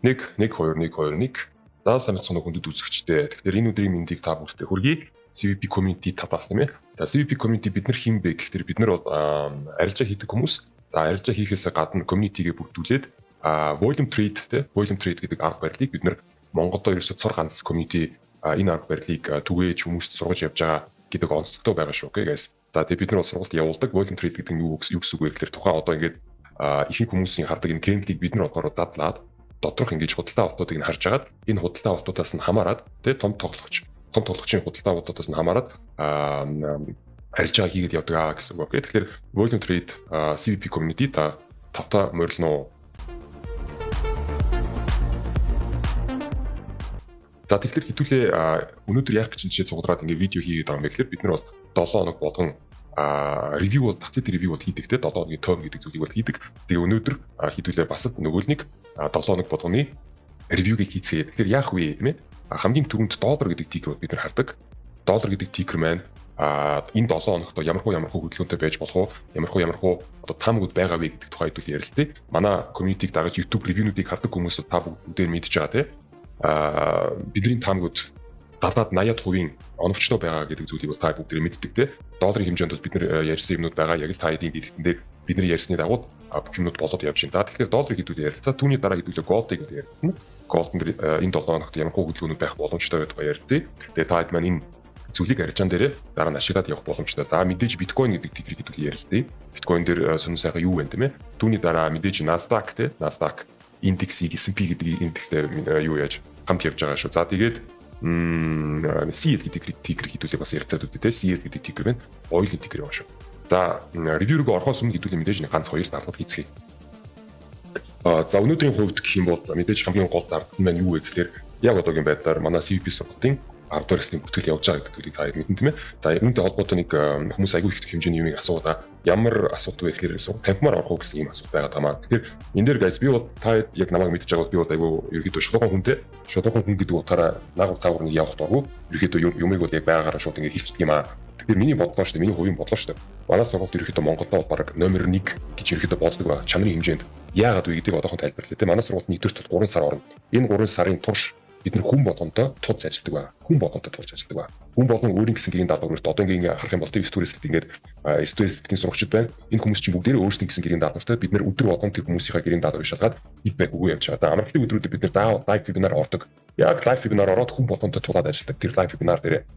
1 1 2 1 2 1. За санацсан хүндэт үзэгчтэй. Тэгэхээр энэ өдрийн мэндийг та бүхэнд хүргэе. CVP community татаас нэмэ. За CVP community бид нар хин бэ гэхээр бид нар бол арилжаа хийдэг хүмүүс. За арилжаа хийхээс гадна community-гээ бүрдүүлээд volume trade гэдэг арга барилыг бид нар Монголд ерөөсөд цор ганц community энэ арга барилыг түгээж хүмүүст сургаж явж байгаа гэдэг онцлогтой байгаа шүү. Окей guys. За тэгээд бид нар бол сургалт явуулдаг. Volume trade гэдэг нь юу гэсэн үг вэ гэхээр тухайн одоо ингээд ихэнх хүмүүсийн хардаг энэ candle-ийг бид нар одоороо дадлаад доторх ингэж худалдаа авалтуудыг нь харж агаад энэ худалдаа авалтуудаас нь хамаарад тэгээ том тоглогчийн худалдаа авалтуудаас нь хамаарад арилжаа хийгээд явдаг гэсэн үг. Тэгэхээр volume trade CVP community та тавта морилно. За тэгэхээр хэдүүлээ өнөөдөр яах гэж жишээ цуглараад ингээ видео хийгээд байгаа юм бэ гэхээр бид нар бол 7 хоног болгон ревью бол тацит ревью бол хийдэг те 7 хоногийн term гэдэг зүйлийг бол хийдэг. Тэгээ өнөөдөр хэдүүлээ бас нөгөө нэг 7 хоног болгоны ревюгийг хийцгээе. Тэгэхээр яах вэ тийм ээ? Хамгийн түрүүнд доллар гэдэг тикер бид нар хардаг. Доллар гэдэг тикер маань энэ 7 хоногт ямар хөө хөдөлгөөнтэй байж болох уу? Ямар хөө одоо таамагуд байгаа вэ гэдэг тухай хэдүүл ярилцъя. Манай community-г дагаж YouTube ревюнуудыг хардаг хүмүүс та бүгдээр мэдж байгаа те. Бидний таамагуд 70-80% оновчтой байгаа гэдэг зүйлийг бол та бүгдээ мэддэг те. Долларын хэмжээнд бол бид нар ярьсан юмнууд байгаа. Яг л та эдийн дэлгэцэн дээр бидний ярьсны дагуу бүх юмнууд болоод явж байна. Тэгэхээр долларыг хэдүүлээ ярилцаа. Түүний дараа хэдүүлээ голдыг ярилцсан. Голд нь энэ 7 хоногт ямар хөдөлгөөнүүд байх боломжтой байдаг ярьдээ. Тэгээ та хэд маань энэ зүйлийг арилжаан дээрээ дараа нь ашиглаад явах боломжтой. За мэдээж биткойн гэдэг тикерийг хэдүүлээ ярьдээ. Биткойн дээр сонин сайхан юу вэ тийм ээ? Түүний дараа мэдээж Nasdaq те. Nasdaq индексийг S&P гэдэг индекстэй юу яаж хамт явж байгаа шүү. За тэгээд CL гэдэг тикер хэдүүлээ бас ярилцаад үдээ те. CL гэдэг тикер байна. Oil-ийн тикер байгаа шүү. За ревью рүү орохоос өмнө хэдүүлээ мэдээж ганц хоёр дарлал хийцгээе. За өнөөдрийн хувьд гэх юм бол мэдээж хамгийн гол дарлал маань юу вэ гэхээр яг одоогийн байдлаар манай CVP сургалтын 10 дугаар хэсгийн бүтгэл явж байгаа гэдэг зүйлийг та мэдэн тийм ээ. За үүнтэй холбоотой нэг хүмүүс аягүй их хэмжээний юмыг асуудаа. Ямар асуулт вэ гэхээр тамхимаар орох уу гэсэн юм асуулт байгаа тамаа. Тэгэхээр энэ дээр guys би бол та яг намайг мэдж байгаа бол би бол аягүй ерөөдөө шулуун хүн гэдэг утгаараа нагав цаагур нэг явах дургу. Ерөөдөө юмыг бол яг байгаагаараа шууд ингэ хэлчихдэг юм аа. Тэгэхээр миний бодлоо шүү дээ. Миний хувийн бодлоо шүү дээ. Манай сургалт ерөөдөө Монголд бол баг номер 1 гэж ерөөдөө боддог ба чанарын хэмжээнд. Яагаад вэ гэдгийг одоохон тайлбарлая. Тэгээ манай сургалт нэгдүгээр 3 сар орно. Энэ 3 сарын турш бид нар хүн болгонтой тулж ажилладаг ба. Хүн болгон өөрийн гэсэн гэрийн даалгаврт одоо ингээ харах юм бол студиэст ингээд студиэстийн сурагчид байна. Энэ хүмүүс чинь бүгдээрээ өөрсдийн гэсэн гэрийн даалгавртай бид нар өдөр болгон тэр хүмүүсийнхаа гэрийн даалгаврыг шалгаад feedback өгөө явж байгаа. Амралтын өдрүүдэд бид нар live webinar ордог. Яг live webinar ороод хүн болгонтой тулаад ажилладаг. Тэр live webinar дээр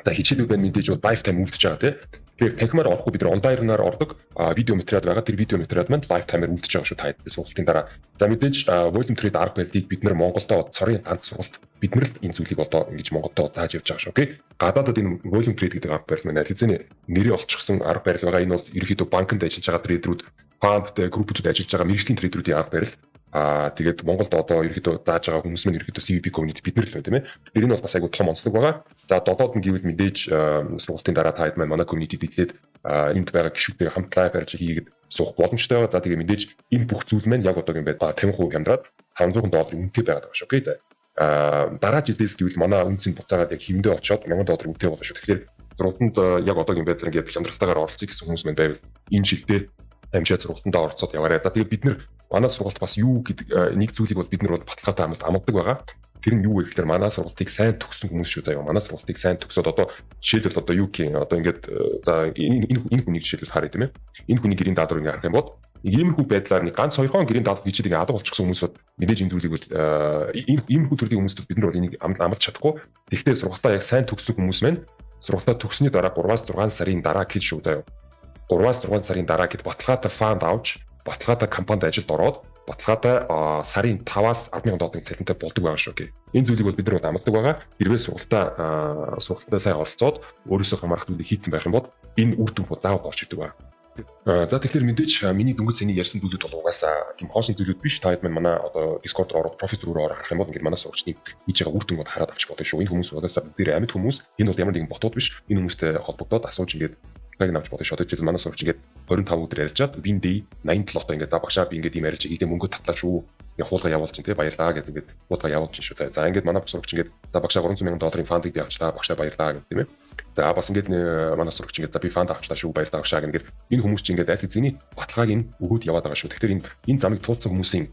хичээлүүд мэдээж бол lifetime үлдчихэж байгаа тийм. Тэгэхээр танхимаар орохгүй бид нар онлайнаар ордог. Видео материал байгаа. Тэр видео материал маань lifetime-аар үлдчихэж байгаа шүү та сургалтын дараа. За мэдээж volume trade арга барилыг бид нар Монголдо цорын ганц сургалт бид нар л энэ зүйлийг одоо ингэж Монголдо зааж явж байгаа шүү. Окей. Гадаадад энэ volume trade гэдэг арга барил маань хэзээний нэрээ олчихсан арга барил байгаа. Энэ бол ерөнхийдөө банкнд ажиллаж байгаа трейдерүүд, памптэй группүүд ажиллаж байгаа мэргэжлийн трейдерүүдийн арга барил. Тэгээд Монголд одоо ерөөдөө зааж байгаа хүмүүс маань ерөөдөө CVP community бид нар л байна тийм ээ. Тэр энэ бол бас айгүй том онцлог байгаа. За долоод нь гэвэл мэдээж сургалтын дараа та хэд маань манай community дэглээд энд байгаа гишүүдтэй хамт лайв арилжаа хийгээд суух боломжтой байгаа. За тэгээд мэдээж энэ бүх зүйл маань яг одоогийн байдлаар 50% хямдраад $500 үнэтэй байгаад байгаа шүү. Окей. Дараа жилээс гэвэл манай үнцэн буцаагаад яг хэмдээ очоод $1000 үнэтэй болно шүү. Тэгэхээр зургалтанд яг одоогийн байдлаар ингээд хямдралтаагаар оролцох гэсэн хүмүүс маань байвал энэ жилдээ амжаад сургалтандаа оролцоод яваарай. За тэгээд бид нар манай сургалт бас юу гэдэг нэг зүйлийг бол бид нар баталгаатай амгадаг байгаа. Тэр нь юу вэ гэхээр манай сургалтыг сайн төгссөн хүмүүс шүү заяа. Манай сургалтыг сайн төгсөөд одоо жишээлбэл одоо юу гэх юм одоо ингээд за энэ хүнийг жишээлбэл харъя тийм ээ. Энэ хүний гэрийн даалгаврыг ингээд харах юм бол иймэрхүү байдлаар нэг ганц хоёрхон гэрийн даалгавар хийчихэд ингээд алга болчихсон хүмүүсүүд мэдээж энэ зүйлийг бол иймэрхүү төрлийн хүмүүстүүд бид нар бол энийг амлаж чадахгүй. Тэгвэл сургалтаа яг сайн төгссөн хүмүүс маань сургалтаа төгссөний дараа 3-6 сарын дараа гэж шүү заяа. 3-6 сарын дараа гэд баталгаатай фанд авч баталгаатай компанид ажилд ороод баталгаатай сарын 5-аас $10,000 цалинтай болдог байгаа шүү. Энэ зүйлийг бол бид нар амладаг байгаа. Хэрвээ сургалтаа сайн оролцоод өөрөөсөө хамаарах зүйлийг хийцэн байх юм бол энэ үр дүн заавал орж идэг байгаа. За тэгэхээр мэдээж миний дөнгөж саяны ярьсан зүйлүүд бол угаасаа тийм хоосон зүйлүүд биш. Та хэд манай одоо Discord руу ороод профит руу орох юм бол ингээд манай сурагчдыг хийж байгаа үр дүнг хараад авч болно шүү. Энэ хүмүүс угаасаа бүгд амьд хүмүүс. Энэ бол ямар нэгэн ботууд биш. Энэ хүмүүстэй холбогдоод асууж ингээд яг навч бодож шатаж жил манай сурагч ингээд 25 өдөр ярьжгаад win day 87 одоо ингээд за багшаа би ингээд ийм ярьж хийхдээ мөнгө татлаа шүү. ингээ хуулга явуулж чинь те баярлаа гэдэг ингээд хуулга явуулж чинь шүү. За ингээд манай сурагч ингээд за багшаа 300 сая долларын фандыг би авчлаа багшаа баярлаа гэдэг тийм ээ. За бас ингээд манай сурагч ингээд за би фанд авчлаа шүү баярлаа багшаа ингээд энэ хүмүүс чинь ингээд аль хэзээний баталгааг энэ өгөөд яваад байгаа шүү. Тэгэхээр энэ замыг туулсан хүмүүсийн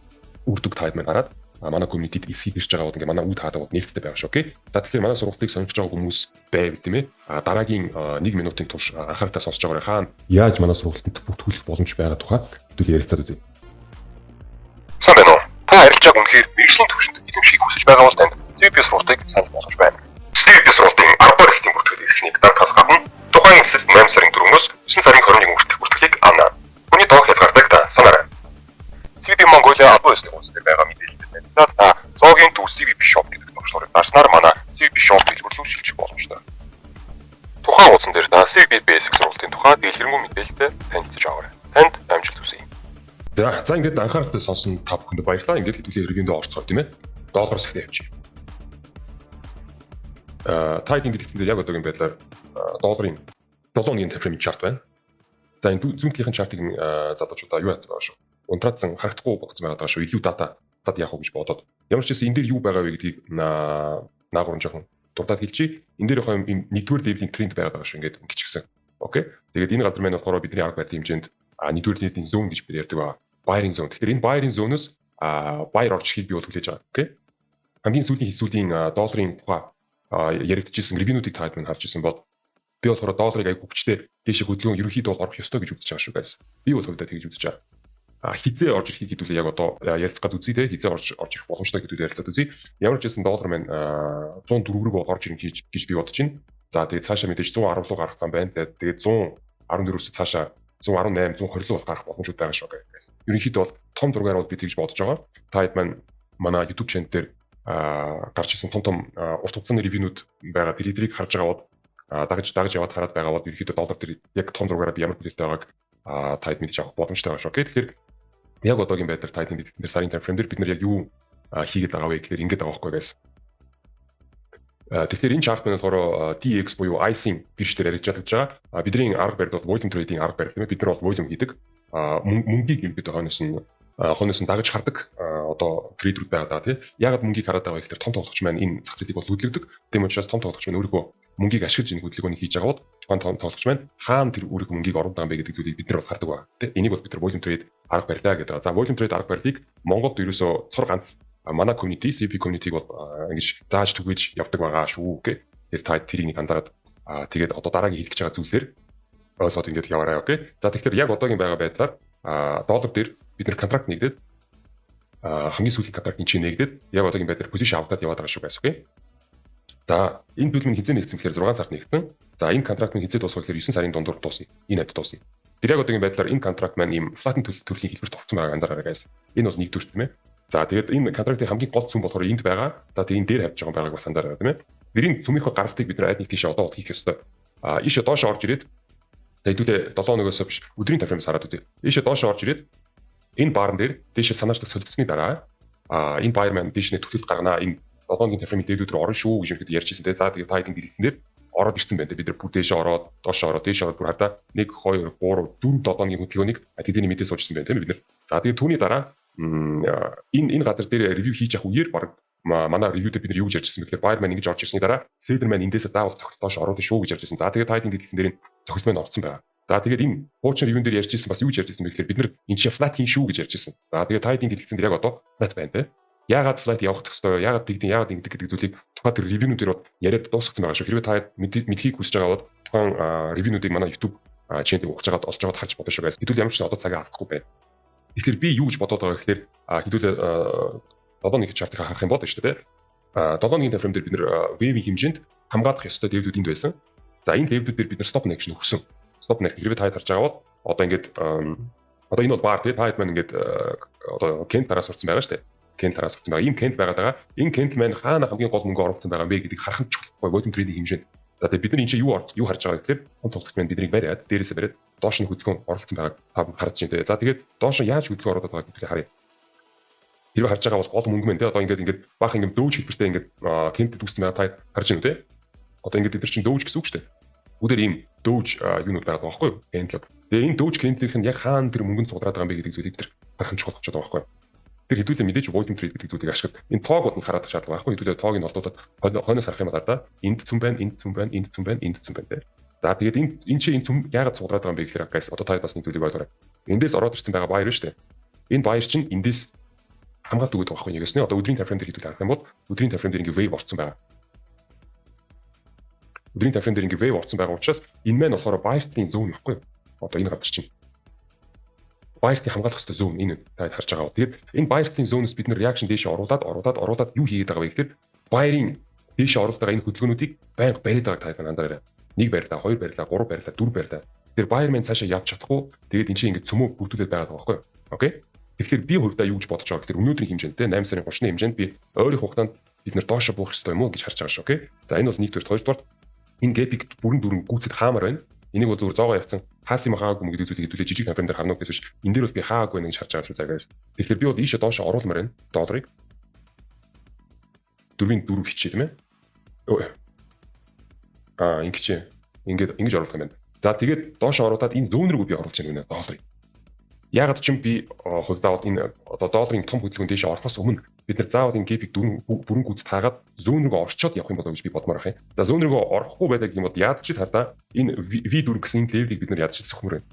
үр дүг таад маань хараад манай community-д эсхийг ирж байгаа бол ингээ манай үд хаадаг нээлттэй байгаа шүү. Окей. За тэгэхээр манай сургалтыг сонсож байгаа хүмүүс байв тийм ээ. Дараагийн 1 минутын турш анхааралтай сонсож байгаарай. Хаана яаж манай сургалтанд бүртгүүлэх боломж байгаа тухай хэдүүл ярилцаад үзье. Сайн байна уу? Та харилцааг үнэхээр мэрэгжлийн түвшинд эзэмшихийг хүсэж байгаа бол танд CVP сургалтыг санал болгож байна. CVP сургалтын 10 дугаар эслийн бүртгэл ирснийг дарахаас гадна тухайн эсэл 8 сарын 4-өөс 9 сарын 21 хүртэлийг авна. Хүний тоог хязгаартай та санаарай. CVP Mongolia албан ёсны үндэстэй байгаа мэдээлэлтэй байна. За зоогийн төв CVP Shop гэдэг төвчлөрийг дарснаар манай CVP Shop дэлгүүрлүү шилжих боломжтой. Тухайн утсан дээр та CVP Basic сургалтын тухай дэлгэрэнгүй мэдээлэлтэй танилцж аваарай. Танд амжилт хүсье. За ингээд анхааралтай сонсон та бүхэнд баярлалаа. Ингээд хэдүүлээ хэрэгэндээ орцгоо тийм ээ. Доллароос ихтэй явчих. Та ингээд хэлсэн дээр яг одоогийн байдлаар долларын 7 өдрийн таймфрейм чарт байна. За энэ зүүнтлийнхэн чартыг залуучуудаа юу яцгаа шүү. Унтраадсан харагдахгүй болгоцсон байгаа шүү. Илүү дата яах вэ гэж бодоод. Ямар ч гэсэн энэ дээр юу байгаа вэ гэдгийг наагуурн жоохон дурдаад хэлчихье. Энэ дээр яг юм нэгдүгээр левелийн тренд байгаа шүү. Ингээд гिचгсэн. Окей. Тэгээд энэ газар маань болохоор бидний арга барилын хэмжээнд нэгдүгээр левелийн зон гэж бид ярьдаг ба. Buying zone. Тэгэхээр энэ buying zone-оос buyer орж ирэхийг би бол хүлээж байгаа. Окей. Хамгийн сүүлийн долларын тухай яригдчихсэн ревенюудыг таад минь харж ирсэн бол би болохоор долларыг аяг хүчтэй дээшээ хөдөлгөөн ерөнхийдөө орох ёстой гэж үзэж байгаа шүү guys. Би бол хувьдаа тэгж үзэж байгаа. Хизээ орж ирэхийг хэдүүлээ яг одоо ярилцгаад үзье те хизээ орж ирэх боломжтой гэдэгт ярилцаад үзье. Ямар ч байсан доллар маань 104 рүү орж ирэх гэж би бодож байна. За тэгээд цаашаа мэдээж 110 руу гарах зам байна. Тэгээд 114-өөс цаашаа 118, 120 бас гарах боломжууд байгаа шүү guys. Ерөнхийдөө бол том зургаар бол би тэгж бодож байгаа. Та хэд манай YouTube channel дээр гарч ирсэн том урт хугацааны ревенюуд байгаа. Тэрийг харж байгаа бол дагаж яваад хараад байгаа бол ерөнхийдөө доллар дээр яг том зургаараа би ямар хэлтэй байгааг та хэд мэдж авах боломжтой байгаа шүү. Тэгэхээр яг одоогийн байдлаар та хэд бид сарын таймфрейм дээр бид нар яг юу хийгээд байгаа вэ гэхээр ингэж байгаа байхгүй guys. Тэгэхээр энэ чарт нь болохоор DX буюу IC гэрчээр ярьж байгаа. Бидний арга барил бол volume trading арга барил тийм ээ. Бид нар бол volume хийдэг. Мөнгийг бид хойноос нь дагаж хардаг одоо трейдерүүд байгаа даа тий. Ягаад мөнгийг хараад байгаа гэхээр том тоглогч маань энэ зах зээлийг бол хөдөлгдөг. Тийм учраас том тоглогч маань өөрийнхөө мөнгийг ашиглаж энэ хөдөлгөөнийг хийж байгаа бол тухайн том тоглогч маань хаана тэр өөрийнхөө мөнгийг оруулж байгаа юм бэ гэдэг зүйлийг бид нар бол хардаг ба. Тий. Энийг бол бид нар volume trade арга барилаа гэдэг. За volume trade арга барилыг Монголд ерөөсөө цор ганц манай community CP community-г бол ингэж зааж түгэж явдаг байгаа шүү гэх. Тэр та тэрийг анзаараад тэгээд одоо дараагийн хэлэх гэж байгаа зүйлсээр ойлсоод ингэж яваарай окей. За тэгэхээр яг одоогийн байгаа байдлаар доллар дээр бид нэр контракт нэгдээд хамгийн сүүлийн контрактын чинь нэгдээд яг одоогийн байдлаар position аваад яваад байгаа шүү guys окей. За энэ бүлмийн хизээ нэгдсэн гэхээр 6 цагт нэгдсэн. За энэ контракт нь хизээ дуусах гэхээр 9 сарын дундуур дуусна. Энэ хэд дуусна. Тэр яг одоогийн байдлаар энэ контракт маань ийм flatten төрлийн хэлбэр тогтсон байгаа андараа guys. Энэ бол нэгдүгээр тийм ээ. За тэгээд энэ контрактын хамгийн гол зүг болохоор энд байгаа. За тэгээд энэ дээр хавж байгаа байгааг бас андараа тийм ээ. Бидний цөмийнхөө гаралтыг бид нар айд нэг тийшээ одоо хийх ёстой. Ийшээ доош орж ирээд тэгээд хэдүүлээ 7 өнөөгөөс биш өдрийн таймфреймс хараад үзье. Ийшээ доош орж ирээд энэ баарн дээр тийшээ санаачлах солилцсны дараа энэ байр маань тийш нэг төгсөлт гарганаа энэ 7-гийн таймфрейм дээд өдөр орно шүү гэж ярьжсэн те. За тэгээд тайдинг дэлгэсэн дээр ороод ирсэн байна те. Бид нар бүр дээшээ ороод доош ороод дээшээ ороод бүр хардаа 1 2 3 4 7-гийн хөдөлгөөнийг тэдний мэдээ суужсэн байна те бид нар. За тэгээд түүний дараа энэ газар дээр ревю хийж явах үеэр баг манай ревю дээр бид нар юу гэж ярьжсэн бэхээр байр маань ингэж орж ирсний дараа седер маань эндээсээ заавал цогцолтоош ороод шүү гэж ярьжсэн. За тэгээд тайдинг дэлгэсэн дээр цогц маань орцсон байгаа. За тэгээд энэ хуучин ревюн дээр ярьжсэн бас юу гэж ярьжсэн бэхээр бид нар энэ чинь флат хийн шүү гэж ярьжсэн. За тэгээд тайдинг дэлгэсэн дээр яг одоо флат байна те. Яагаад флайт явах хэрэгтэй, яагаад тэгдэн, яагаад ингэдэг гэдэг зүйлийг тухайн тэр ревюнуудээр яриад дуусгацсан байгаа шүү. Хэрвээ та мэдхийг хүсэж байгаа бол тухайн ревюнуудыг манай YouTube channel-ийг ухаж байгаа олж байгаад харж бодож шүү guys. Хэдүүл ямар ч одоо цагаа авахгүй байна. Тэгэхээр би юу гэж бодоод байгаа гэхээр хэдүүлээ 7-ны чартыг харах юм бодож шүү дээ. 7-ны таймфрейм дээр бид нэр wave-ийн хэмжээнд хамгаалах ёстой левелүүд энд байсан. За энэ левелүүд дээр бид нэр stop action өгсөн. Stop action хэрвээ та харж байгаа бол одоо ингээд одоо энэ бол bar тий та хэд маань ингээд одоо кент тараас сурцсан байгаа шүү дээ. Кент тараас сурцсан байгаа. Ийм кент байгаа. Энэ кент маань хаана хамгийн гол мөнгө оруулсан байгаа юм бэ гэдгийг харах нь чухал. Volume trading хэмжээнд. За тэгээд бид нар энэ чинь юу харж байгаа гэхээр том тоглогч маань биднийг бариад дээрээсээ бариад доош нь хөдөлгөөн оруулсан байгааг та харж байна. За тэгээд доош нь яаж хөдөлгөөн оруулаад байгааг бид харъя. Хэрвээ харж байгаа бол гол мөнгө мэн тий одоо ингээд баах ингээд дөөж хэлбэртэй ингээд кент дүүссэн байгаа та харж байна үү тий. Одоо ингээд бид нар чинь дөөж гэсэн үг шүү дээ. Үгээр ийм дөөж юунууд байгаа байхгүй юу? Кентлэг. Тэгээ энэ дөөж кентлийнх нь яг хаана тэр мөнгөнд цуглаад байгаа юм бэ гэдэг зүйлийг бид нар харах нь чухал болчиход байгаа байхгүй юу? Тэр хэдүүлээ мэдээж volume trade гэдэг зүйлийг ашиглаад энэ тоог бол хараад шаардлага байхгүй. Хэдүүлээ тоог нь холдуулаад хойноос харах юм байна да. Энд цүм байна, энд цүм байна, энд цүм байна, энд цүм байна. За тэгээд энэ чинь энэ цүм яагаад цуглаад байгаа юм бэ гэхээр guys одоо та бас нэг зүйлийг ойлгоорой. Эндээс ороод ирсэн байгаа buyer шүү дээ. Энэ buyer чинь эндээс хамгаалт өгöd байгаа байхгүй нэгээс нэ одоо өдрийн тайфрейм дээр хэдүүлээ харах юм бол өдрийн тайфрейм дээр ингээ wave орцсон байгаа. Өдрийн тайфрейм дээр ингээ wave орцсон байгаа учраас энэ маань болохоор buyer-ийн zone байхгүй. Одоо энэ газар чинь buyer-ийн хамгаалах хэвээр zone энэ таад харж байгаа. Тэгээд энэ buyer-ийн zone-оос бид нэр reaction дээш оруулаад юу хийгээд байгаа вэ гэхээр buyer-ийн дээш оруулаад байгаа энэ хөдөлгөөнүүдийг байнга бариад байгааг таад анзаараарай. Нэг барилаа, хоёр барилаа, гурав барилаа, дөрв барилаа. Тэр buyer маань цаашаа явж чадахгүй. Тэгээд энэ чинь ингээ цөмөө бүрдүүлээд байгаа байхгүй. Окей. Тэгэхээр би хувьдаа юу гэж бодож байгаа гэхээр өнөөдрийн хэмжээнд 8 сарын 30-ны хэмжээнд би ойрын хугацаанд бид нэр доошо буух хэрэгтэй юм уу гэж харж байгаа шүү. Окей. За энэ бол нэгдүгээр, хоёрдугаар энэ gap-ийг бүрэн дүүрэн гүйцэд хаамаар байна. Энийг бол зүгээр зоогоо явцсан хаасан хаагүй мө гэдэг зүйлийг хэдүүлээ жижиг кампайн дээр харна гэсэн чинь энэ дээр бол би хаагүй байна гэж харж байгаа шүү загаас. Тэгэхээр би бол ийшээ доошо оруулмаар байна долларыг 4-4 хичээ тийм ээ. Ингэж оруулах юм байна. За тэгээд доошо оруулаад энэ зүүн рүү би оруулж байгаа юм байна долларыг. Ягаад ч юм би хувьдаа энэ одоо долларын том хөдөлгөөн дээш орохоос өмнө бид нар заавал энэ gap-ийг бүрэн гүйцэд хаагаад зүүн рүү орчоод явах юм болов гэж би бодмоор байна. За зүүн рүү орохгүй байдаг юм бол яаж ч хадаа энэ V4 гэсэн энэ level-ийг бид нар яаж ч сөхмөр байна.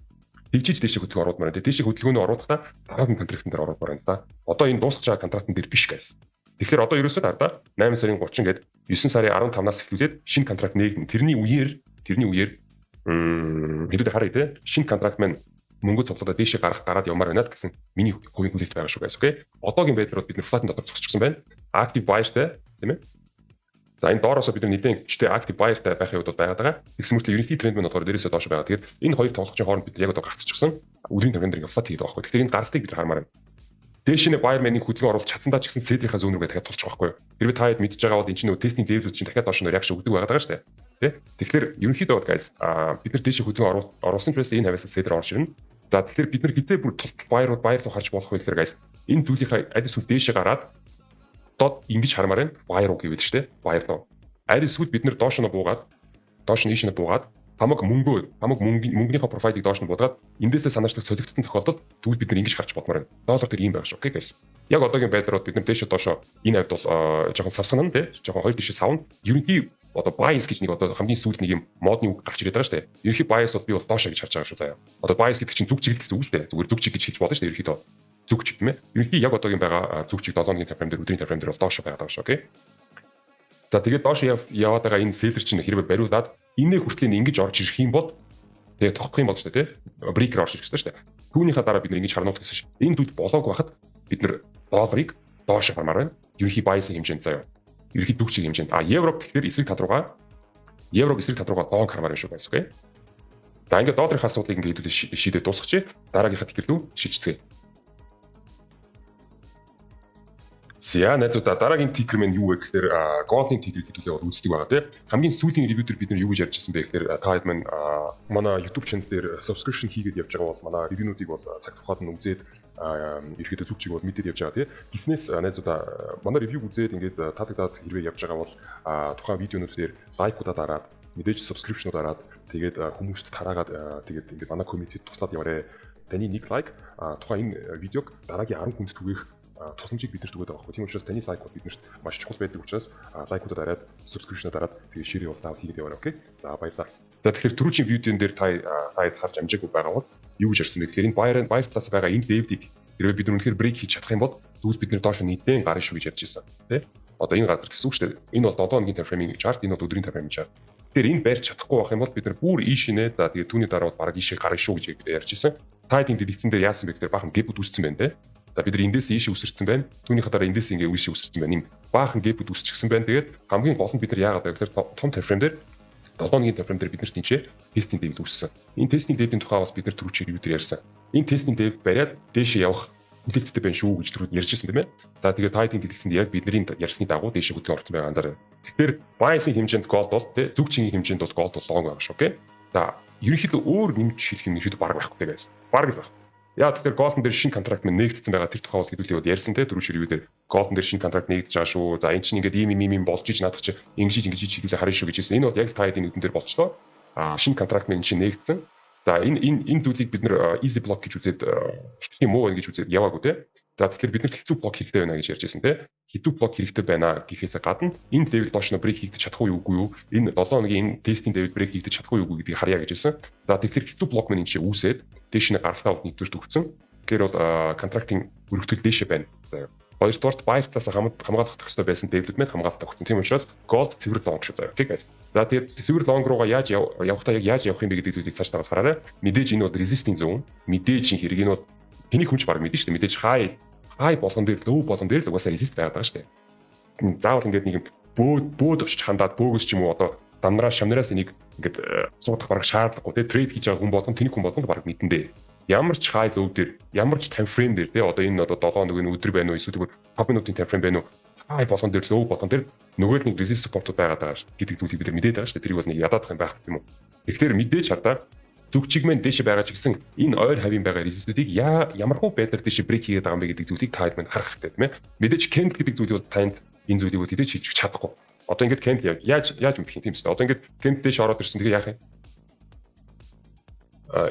Тэгжиж дээшээ хөдөлгөөн оруулмаар байна. Дээшээ хөдөлгөөний оруулахдаа дараагийн контрактын дээр оруулмаар байна да. Одоо энэ дуусах байгаа контрактын дээр биш guys. Тэгэхээр одоо ерөөсөө хадаа 8 сарын 30 гээд 9 сарын 15-наас эхлүүлээд шинэ контракт нээгнэ. Тэрний үеэр хэдүүлээ харъя те. Шинэ контракт маань мөнгө цуглуулаад дээшээ гараад явмаар байна л гэсэн миний хувийн хүлээлт байгаа шүү guys. Окей. Одоогийн байдлаар бид нэр flat-ын дотор зогсчихсан байна. Active buyer-тай тийм ээ. За энэ доороос бид нар нэгэн хүчтэй active buyer-тай байхын үед байгаад байгаа. Тэгсэн мөртлөө ерөнхий тренд маань болохоор дээрээсээ доош байгаа. Тэгэхээр энэ хоёр тоглогчийн хооронд бид яг одоо гарцчихсан. Өдрийн төвөнд ингээ flat хийдэг байхгүй. Тэгэхээр энэ гартыг бид хармаар байна. Дээшээ buyer маань хөдөлгөөн оруулж чадсандаа ч гэсэн CD-ийн зүүн рүүгээ дахиад тулчих байхгүй. Хэрвээ та хэд мэдж байгаа бол энэ чинь тестинг level чинь дахиад доош нь reaction өгдөг байгаа шүү дээ. Тэ? Тэгэхээр ерөнхийдөө guys бид нар дээшээ хөдөлгөөн оруулсан ч байсан энэ хавьяас CD-ээр орж ирнэ. За тэгэхээр бид нар хитээ бүр buyer руу харж болох вэ гэхээр guys энэ зүйлийнхаа аль эсвэл дээшээ гараад доод ингэж хармаар байна. Buyer руу гэвэл шүү дээ. Buyer руу. Аль эсвэл бид нар доош нь буугаад ийш нь буугаад хамаг мөнгөнийхөө профайлыг доош нь буугаад эндээсээ санаачлах солигдсон тохиолдолд тэгвэл бид нар ингэж харж бодмоор байна. Доллар дээр ийм байх шүү. Окей guys. Яг одоогийн байдлаар бид нар дээшээ доошоо энэ хавьд бол жоохон савсгана те. Жоохон хоёр дээшээ савна. Ерөнхий одоо bias гэж нэг одоо хамгийн сүүлд нэг юм модны үг гарч ирээд байгаа шүү дээ. Ерөнхий bias бол би бол доошоо гэж харж байгаа шүү заяа. Одоо bias гэдэг чинь зүг чиглэл гэсэн үг л дээ. Зүгээр зүг чиг гэж хэлж болно шүү дээ ерөнхийдөө. Зүг чиг тийм ээ. Ерөнхий яг одоогийн байгаа зүг чиг 7-ны тайфрейм дээр өдрийн тайфрейм дээр бол доошоо байгаа шүү, окей. За тэгээд доошоо яваад байгаа энэ seller чинь хэрвээ бариулаад энэ хүртэл ингэж орж ирэх юм бол тэгээд тогтох юм бол шүү дээ, тий. Breaker орж ирэх шүү дээ. Түүнийхээ дараа бид ингэж харнууд гэсэн шүү. Энэ зүйл болоог байхад бид нар долларыг доошоо хармаар байна. Ерөнхий bias-ийн хэмжээнд заяа. Ерөнхий дүг чиг хэмжээнд. Еврог тэгэхээр эсрэг тал руугаа доог хармаар байна шүү guys, окей. За ингээд долларын асуудлыг ингээд хэдүүлээ шийдээд дуусгачих. Дараагийнхад хэлбэл шийдчихье. За найзуудаа дараагийн тикер маань юу вэ гэхээр gold-ийн тикер хэдүүлээ үздэг байгаа тийм. Хамгийн сүүлийн ревью дээр бид нар юу гэж ярьж ирсэн бэ гэхээр та хэд маань манай YouTube channel дээр subscription хийгээд явж байгаа бол манай ревюнуудыг бол цаг тухайд нь үзээд ерөөдөө зүг чиг бол мэдээд явж байгаа тийм. Гиснээс найзуудаа манай ревюг үзээд ингээд таатагдаад хэрвээ явж байгаа бол тухайн видеонууд дээр лайкуудаа дараад мэдээж subscription дараад тэгээд хүмүүст тараагаад тэгээд ингээд манай community туслаад яваарэ. Таны нэг лайк тухайн энэ видеог дараагийн 10 хүнд түгээх тусламжийг бид нарт өгöd байгаа байхгүй. Тийм учраас таны лайкууд биднэрт маш чухал байдаг учраас лайкуудаа дараад subscription дараад тэгээд share бол заавал хийгээд яваарай, окей. За баярлалаа. За тэгэхээр түрүүчийн видеон дээр та харж амжаагүй байгаа бол юу гэж ярьсан бэ гэхээр энэ buyer талаас байгаа энэ level-ийг хэрвээ бид үнэхээр break хийж чадах юм бол тэгвэл бид нэр доош нийтэн гарна шүү гэж ярьж ирсэн. Тэ? Одоо энэ газар гэсэн үг шүү дээ. Энэ бол 7 өдрийн time frame chart, энэ бол өдрийн time frame chart. Тэгэхээр энэ байрч чадахгүй байх юм бол бид нар бүр ийшинэ. За тэгээд түүний дараа бол бараг ийшээ гарна шүү гэж ярьж ирсэн. Та эдийн дэлгэцэн дээр яасан бэ гэхээр баахан gap-д үүссэн байна те. За бид нар эндээс ийшээ үсэрсэн байна. Түүнийхээ дараа эндээс ингээ ийшээ үсэрсэн байна. Ийм баахан gap-д үүсчихсэн байна. Тэгээд хамгийн гол нь бид нар яагаад вэ гэхээр том time frame дээр 7 өдрийн time frame дээр бид нар тийчээ тестинг дэвд үүссэн. Энэ тестинг дэвдийн тухай бас бид нар түрүүчээр юу дээр ярьсан. Энэ тестинг дэвд бариад дээшээ явах нэлээдтэй байна шүү гэж түрүүд ярьжсэн тийм ээ. За тэгээд тайтинг дэлгэцэнд яг бидний ярьсны дагуу дээшээ хөдлөн орсон байгаа андараа. Тэгэхээр bias-ийн хэмжээнд gold бол тий зүг чигийн хэмжээнд бол gold бол лонг байгаа шүү, окей. За ерөнхийдөө өөр нэмж хэлэх юм ерөнхийдөө баг байхгүй guys. Баг л баг. Яа тэгэхээр gold дээр шинэ контракт мэн нэгдсэн байгаа тэр тухай бол хэдүүлээ ярьсан тий түрүүчээр юу дээр gold дээр шинэ контракт нэгдэж байгаа шүү. За эн чинь ингээд ийм болж иж наадах чи ингэж хэдүүлээ харна шүү гэж хэлсэн. Энэ бол яг тайтинг нүдэн дээр болчлоо. Шинэ контракт мэн чинь нэгдсэн. За энэ зүйлийг бид нэр easy block гэж үзээд хитрхийн муу байна гэж үзээд яваагүй те. За тэгэхээр бид нар хэцүү блок хэрэгтэй байна гэж ярьжсэн тийм. Хэцүү блок хэрэгтэй байна гэхээсээ гадна энэ левел доош нь брейк хийгдэж чадахгүй юу үгүй юу? Энэ 7 хоногийн энэ тестинг левел брейк хийгдэж чадахгүй юу гэдгийг харъя гэж хэлсэн. За тэгэхээр хэцүү блок мань энэ чинь үүсээд дээш нь гаралтай бол нэгдүгээр төгссөн. Тэгэхээр бол контрактинг өргөтгөл дээшээ байна. За хоёрдугаарт buyer талаас хамгаалах хэрэгтэй байсан дэвлүүд мэд хамгаалалтаа өгсөн. Тийм учраас gold silver long шүү заяа. Окей guys. За тэгээд silver long руугаа яаж явахтаа яг яаж явах юм бэ гэдэг зүйлийг цааш тараас хараарай. Мэдээж энэ бол resisting zone. Мэдээж энэ хэрэг энэ бол тэний хүмж баг мэдэн шүү дээ. Мэдээж high болгон дээр low болгон дээр л угаасаа resist байгаад байгаа шүү дээ. Заавал ингээд нэг бөөд очиж хандаад бөөгөөс ч юм уу одоо дандраа шамнараас энийг ингээд суудах бараг шаардлагагүй те трейд хийж байгаа хүн болгон тэний хүн болгон бараг мэдэн дээ. Ямар ч high low дээр ямар ч time frame дээр те одоо энэ одоо 7 хоногийн өдөр байна уу эсвэл 5 минутын time frame байна уу high болгон дээр low болгон дээр нөгөө нэг resist support байгаад байгаа шүү гэдэг зүйлийг бид нар мэдээд байгаа шүү. Тэрийг бас нэг ядаад байх юм уу. Тэгэхээр мэдээж хардаа зүгчиг мэн дэше байгаа ч гэсэн энэ ойр хавийн байгаа resistance-ийг ямархуу байдлаар дэше брейк хийгээд байгаа юм бэ гэдэг зүйлийг таад мань харах хэрэгтэй тийм ээ. Мэдээж candle гэдэг зүйлийг танд энэ зүйлийг хэдэж хийж чадахгүй. Одоо ингээд candle яаж мэдэх юм тийм ээ. Одоо ингээд candle дэше ороод ирсэн тэгээ яах юм?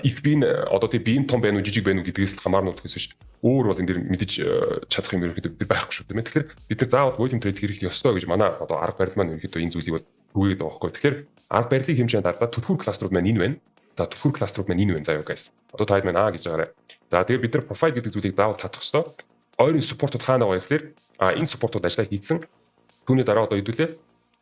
Их би одоо тий биеийн том байна уу жижиг байна уу гэдгээс хамаарна утгаас шүү. Өөр бол энэ дэр мэдэж чадах юм ерөөхдөө байхгүй шүү тийм ээ. Тэгэхээр бид нар заавал volume trade хийх ёстой гэж манай одоо арга барил маань ерөөхдөө энэ зүйлийг бол түгээгээд байгаа байхгүй. Тэгэхээр арга барилын хэмжээнд дардаа түтхүүр кластерууд маань энэ байна. За түтхүүр кластерууд маань энэ байна заяа guys. Одоо таад маань гэж байгаарай. За тэгээд бид нар profile гэдэг зүйлийг заавал татах ёстой. Ойрын supportууд хаана байгаа гэхээр энэ supportууд ажиллаа хийцэн. Түүний дараа одоо хэдүүлээ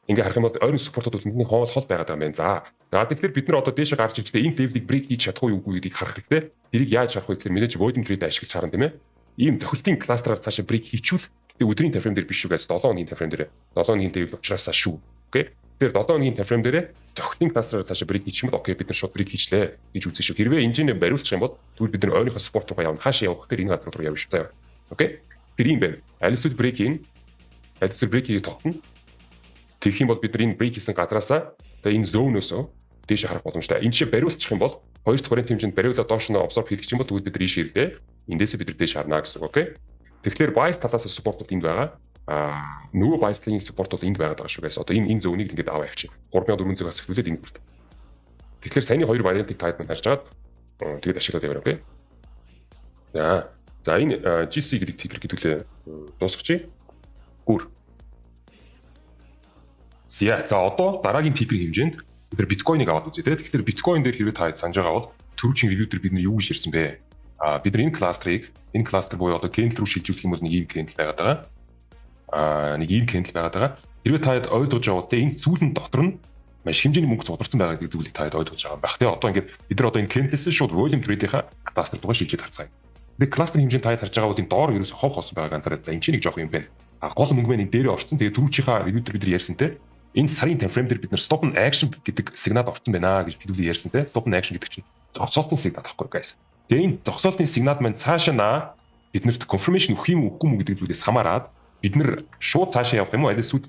ингээ харах юм бол ойрын supportууд үндний хоол байгаад байгаа юм байна. За тэгэхээр бид нар одоо дээшээ гарч ирэхдээ энэ level-ийг break хийж чадахгүй юу гэдгийг харах хэрэгтэй. Тэрийг яаж харах вэ гэхээр мэдээж volume trade ашиглаж харна тийм ээ. Ийм тохиолтын кластераар цаашаа break хийчихвэл тэгээ өдрийн time frame дээр биш шүү guys 7 хоногийн time frame дээр 7 хоногийн level учраас шүү. Окей. Тэгэхээр 7 хоногийн time frame дээр тохиолтын кластераар цаашаа break хийчих юм бол окей бид нар шууд break хийчлээ гэж үзсэн шүү. Хэрвээ энэжинээ бариулчих юм бол тэгвэл бид нар ойрынхоо support руугаа явна. Хаашаа явах гэхээр энэ гадар руу явна шүү. Заяа. Окей. Тэр юм байна. Аль эсвэл break ийн аль эсвэл break хийх тогтно. Тэгэх юм бол бид нар энэ break хийсэн гадраасаа тэгээ энэ zone-оос дээш харах боломжтой. Энэ шиг бариулчих юм бол хоёр дахь вариант хэмжээнд бариулаад доош нь absorb хийх юм бол тэгвэл бид нар ийш ирлээ. Эндээсээ бид нар дээш харна гэсэн үг, окей? Тэгэхээр buyer талаас support-ууд энд байгаа. Нөгөө buyer талын support-ууд энд байгаад байгаа шүү guys. Одоо энэ зонийг ингээд аваа явчих. 3400-аас эхлүүлээд энд бүрт. Тэгэхээр саяны хоёр вариантыг таад мань харж агаад тэгээд ашиглаад яваа, окей? За энэ GC гэдэг ticker гэдүүлээ дуусгачих. Гүр. За одоо дараагийн ticker хэмжээнд бид нар биткойныг аваад үзье тийм. Тэгэхээр биткойн дээр хэрвээ та санаж байгаа бол төрүүчийн ревю дээр бид нар юу гэж ярьсан бэ? Бид нар энэ кластер буюу одоо candle руу шилжүүлэх юм бол нэг ийм candle байгаад байгаа. Нэг ийм candle байгаад байгаа. Хэрвээ та ойлгож байгаа бол энэ сүүлэн дотор нь маш хэмжээний мөнгө цугларсан байгаа гэдэг зүйлийг та ойлгож байгаа байх тийм. Одоо ингээд бид нар одоо энэ candle-с шууд volume trade-ийнхаа кластер руугаа шилжиж харцгаая. Би кластер хэмжээнд та харж байгаа бол энэ доор ерөөсө хов хосон байгаа ганцаараа за энэ чинь нэг жоох юм байна. Гол мөнгө маань энэ дээрээ орсон. Тэгээ төрүүчийнхаа ревю дээр бид нар ярьсан тийм. Энэ сарын time frame дээр бид нар stop and action гэдэг сигнал орсон байна гэж хэдүүлээ ярьсан тийм. Stop and action гэдэг чинь зогсоолтын сигнал байхгүй guys. Тэгээ энэ зогсоолтын сигнал маань цаашаа биднэрт confirmation өгөх юм үгүй юм гэдэг зүйлээс хамаарат бид нар шууд цаашаа явах юм уу? Аль эсвэл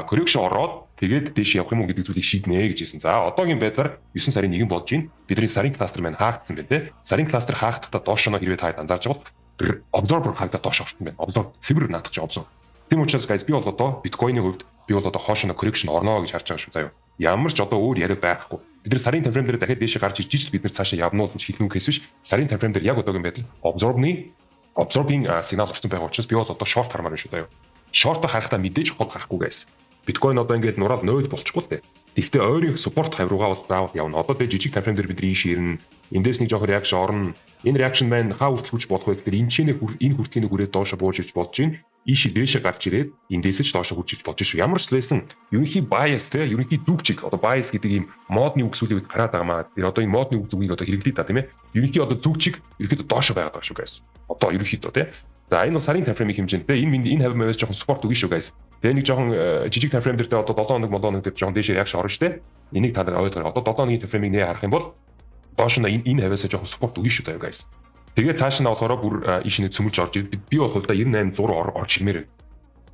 correction ороод тэгээд дээш явах юм уу гэдэг зүйлийг шийднэ гэж хэлсэн. За одоогийн байдлаар 9 сарын 1 болж байна. Бидний сарын кластер маань хаагдсан байна тийм. Сарын кластер хаахдахтаа доошоо хэрвээ та анзаарч байгаа бол observer хаагдаад доош орсон байна. Observer silver наадах чинь observer. Тийм учраас guys би бол одоо биткойны хувьд би бол одоо хоошоо correction орно гэж харж байгаа шүү заяа. Ямар ч одоо өөр яриа байхгүй. Бид нар сарын time frame дээр дахиад дээшээ гарч ижиж бид нар цаашаа явнууд нь хэлнүү гэхээс биш. Сарын time frame дээр яг одоогийн байдал observing сигнал орсон байгаа учраас би бол одоо short хармаар байна шүү заяа. Short харахтаа мэдээж хол харахгүй guys. Биткойн одоо ингээд нураад 0 болчихгүй л дээ. Гэхдээ ойрын support хавруугаа бол заавал явна. Одоо тэ жижиг time frame дээр бид нар ийш ирнэ. Эндээс нэг жоох reaction орно. Энэ reaction маань хаа хүртэл хүч болох вэ гэхээр энэ чинь энэ хүртлийн хүрээд доошо бууж иж болж байна. Ийш дээшээ гарч ирээд эндээс ч доошо хүрч иж болж шүү. Ямар ч лсэн ерөнхий bias те ерөнхий зүгчиг одоо bias гэдэг ийм модны үг зүйлийг хараад байгаа маа. Тэр одоо энэ модны үг зүгийг одоо хэрэглэе та тийм ээ. Ерөнхий одоо зүгчиг ерөнхийдөө доошо байгаад байгаа шүү guys. Одоо ерөнхийдөө те. За энэ сарын time frame-ийн хэмжээндээ энэ хавь мавьс жоохон support өгнө шүү guys. Тэгээ нэг жоохон жижиг time frame дээр одоо 7 хоног дээр жоохон дээшээ reaction орно шүү дээ. Энийг та нар ойлгоё. Одоо 7 хоногийн time frame-ийг нэ харах юм бол доош нь энэ хавьяасаа жоохон support өгнө шүү дээ guys. Тэгээ цааш нь авахаараа бүр ишний цөмөлж орж би бол 98 100 орж ирмээр байна.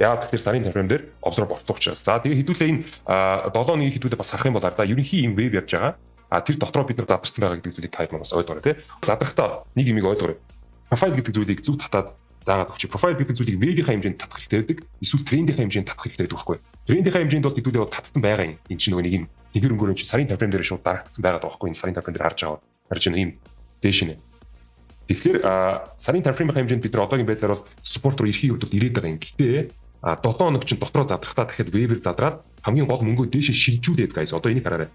Яа тэгэхээр сарын time frame дээр observe болцох учраас. За тэгээ хэдүүлээ энэ 7 хоногийн хэдүүлээ бас харах юм бол ардаа ерөнхий юм wave явж байгаа. Тэр дотроо бид нар задарсан байгаа гэдэг зүйлийг тайп манаас ойлгоорой тий. Задрахтаа нэг юмыг ойлгоорой. Profile гэдэг зүйлийг зүг татаад заагаад өгч. Profile гэдэг зүйлийг wave-ийн хэмжээнд татах хэрэгтэй байдаг. Эсвэл trend-ийн хэмжээнд татах хэрэгтэй байдаг байхгүй. Trend-ийн хэмжээнд бол хэдүүлээ татсан байгаа юм. Энэ чинь нөгөө нэг юм тэгэр өнгөрөн чинь сарын time frame дээр шууд дарагдсан байгаа байхгүй. Энэ сарын time frame дээр харж байгаа. Харж байна юм дээш нэ. Тэгэхээр сарын таймфреймийн хэмжээнд бид нар одоогийн байдлаар бол support руу эрхийн өдөрт ирээд байгаа юм. Гэхдээ 7 хоног чинь дотроо задрахтаа дахиад waiver задраад хамгийн гол мөнгөө дээшээ шилжүүлээд guys. Одоо энийг хараарай.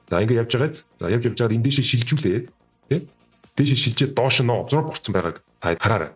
За ингэ явж байгаа. За явж байгаа энэ дээшээ шилжүүлээд тий. Дээшээ шилжээд доош нь обзорв орсон байгааг та хараарай.